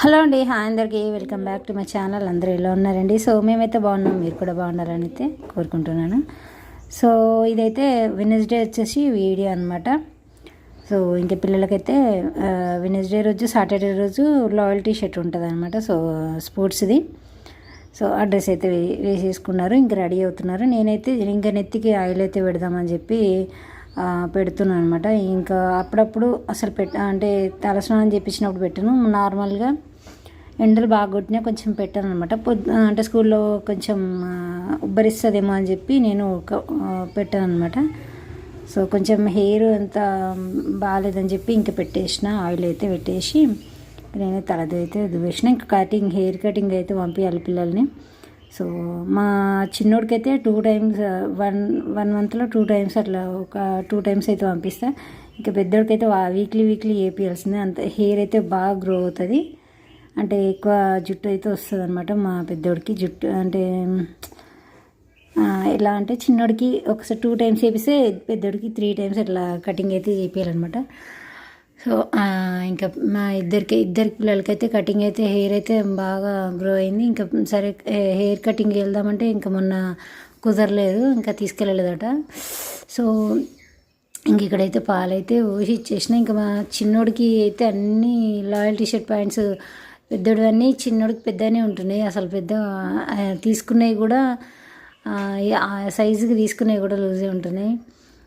Hello అండి, hi అందరికీ welcome back to my channel. అందరూ ఎలా ఉన్నారండి? సో మేమైతే బాగున్నాం, మీరు కూడా బాగున్నారని అయితే కోరుకుంటున్నాను. సో ఇదైతే వెనస్డే వచ్చేసి వీడియో అనమాట. సో ఇంకా పిల్లలకైతే వెనస్డే రోజు, సాటర్డే రోజు లాయల్టీ షర్ట్ ఉంటుంది అనమాట. సో స్పోర్ట్స్ది. సో ఆ డ్రెస్ అయితే వేసేసుకున్నారు, ఇంకా రెడీ అవుతున్నారు. నేనైతే ఇంకా నెత్తికి ఆయిల్ అయితే పెడదామని చెప్పి పెడుతున్నాను అనమాట. ఇంకా అప్పుడప్పుడు అసలు అంటే తలస్నానం చేయించినప్పుడు పెట్టాను. నార్మల్గా ఎండలు బాగా కొట్టినా కొంచెం పెట్టాను అనమాట. అంటే స్కూల్లో కొంచెం ఉబ్బరిస్తుందేమో అని చెప్పి నేను పెట్టాను అనమాట. సో కొంచెం హెయిర్ అంత బాగాలేదని చెప్పి ఇంకా పెట్టేసిన, ఆయిల్ అయితే పెట్టేసి నేనే తలది అయితే దువ్వేసిన. ఇంకా హెయిర్ కటింగ్ అయితే పంపించాలి పిల్లల్ని. సో మా చిన్నోడికైతే 2 times, వన్ మంత్లో 2 times అట్లా ఒక 2 times అయితే పంపిస్తా. ఇంకా పెద్దోడికైతే వీక్లీ వేపియాల్సిందే. అంత హెయిర్ అయితే బాగా గ్రో అవుతుంది, అంటే ఎక్కువ జుట్టు అయితే వస్తుంది అనమాట. మా పెద్దోడికి జుట్టు అంటే ఎలా అంటే చిన్నోడికి ఒకసారి 2 times వేపిస్తే పెద్దోడికి 3 times అట్లా కటింగ్ అయితే చేయాలన్నమాట. సో ఇంకా మా ఇద్దరి పిల్లలకైతే కటింగ్ అయితే హెయిర్ అయితే బాగా గ్రో అయింది. ఇంకా సరే హెయిర్ కటింగ్ వెళ్దామంటే ఇంకా మొన్న కుదరలేదు, ఇంకా తీసుకెళ్ళలేదట. సో ఇంక ఇక్కడైతే పాలైతే ఊసి ఇచ్చేసిన. ఇంకా మా చిన్నోడికి అయితే అన్ని లాయల్టీ షర్ట్ ప్యాంట్స్ పెద్దోడు అన్నీ చిన్నోడికి పెద్దనే ఉంటున్నాయి. అసలు పెద్ద తీసుకునేవి కూడా సైజుకి తీసుకునేవి కూడా లూజే ఉంటున్నాయి.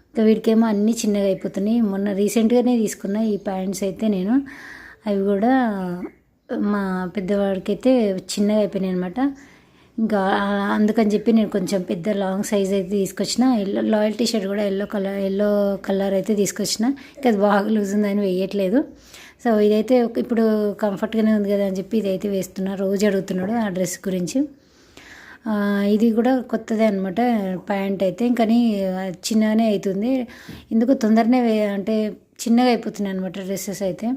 ఇంకా వీడికేమో అన్నీ చిన్నగా అయిపోతున్నాయి. మొన్న రీసెంట్గానే తీసుకున్నా ఈ ప్యాంట్స్ అయితే నేను, అవి కూడా మా పెద్దవాడికి అయితే చిన్నగా అయిపోయినాయి అనమాట. ఇంకా అందుకని చెప్పి నేను కొంచెం పెద్ద లాంగ్ సైజ్ అయితే తీసుకొచ్చిన. లాయల్టీ షర్ట్ కూడా ఎల్లో కలర్ అయితే తీసుకొచ్చిన. ఇంకా అది బాగా లూజ్ ఉందని వేయట్లేదు. సో ఇదైతే ఇప్పుడు కంఫర్ట్గానే ఉంది కదా అని చెప్పి ఇదైతే వేస్తున్నా. రోజు అడుగుతున్నాడు ఆ డ్రెస్ గురించి. ఇది కూడా కొత్తదే అనమాట ప్యాంట్ అయితే, కానీ చిన్నగానే అవుతుంది. ఎందుకు తొందరనే అంటే చిన్నగా అయిపోతున్నాయి అనమాట డ్రెస్సెస్ అయితే.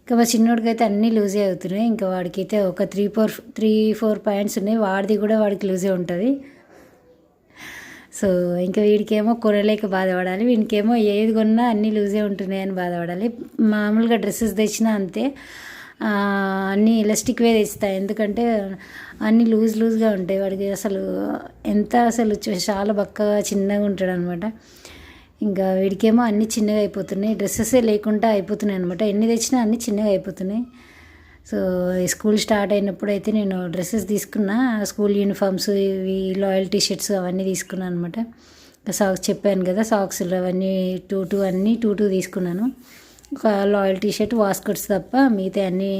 ఇంకా మా చిన్నోడికి అయితే అన్నీ లూజే అవుతున్నాయి. ఇంకా వాడికి అయితే ఒక 3-4 ప్యాంట్స్ ఉన్నాయి, వాడిది కూడా వాడికి లూజే ఉంటుంది. సో ఇంకా వీడికేమో కొనలేక బాధపడాలి, వీడికేమో ఏది కొన్నా అన్నీ లూజే ఉంటున్నాయని బాధపడాలి. మామూలుగా డ్రెస్సెస్ తెచ్చినా అంతే, అన్నీ ఎలాస్టిక్వే తెస్తాయి, ఎందుకంటే అన్నీ లూజ్గా ఉంటాయి. వాడికి అసలు చాలా బక్కగా చిన్నగా ఉంటాడు అనమాట. ఇంకా వీడికేమో అన్నీ చిన్నగా అయిపోతున్నాయి, డ్రెస్సెసే లేకుండా అయిపోతున్నాయి అనమాట. ఎన్ని తెచ్చినా అన్నీ చిన్నగా అయిపోతున్నాయి. సో స్కూల్ స్టార్ట్ అయినప్పుడు అయితే నేను డ్రెస్సెస్ తీసుకున్నా, స్కూల్ యూనిఫామ్స్, ఇవి లాయల్టీ షర్ట్స్ అవన్నీ తీసుకున్నాను అనమాట. సాక్స్ చెప్పాను కదా, సాక్స్లు అవన్నీ 2 తీసుకున్నాను. ఒక లాయల్టీ షర్ట్, వాస్కట్స్ తప్ప మిగతా అన్నీ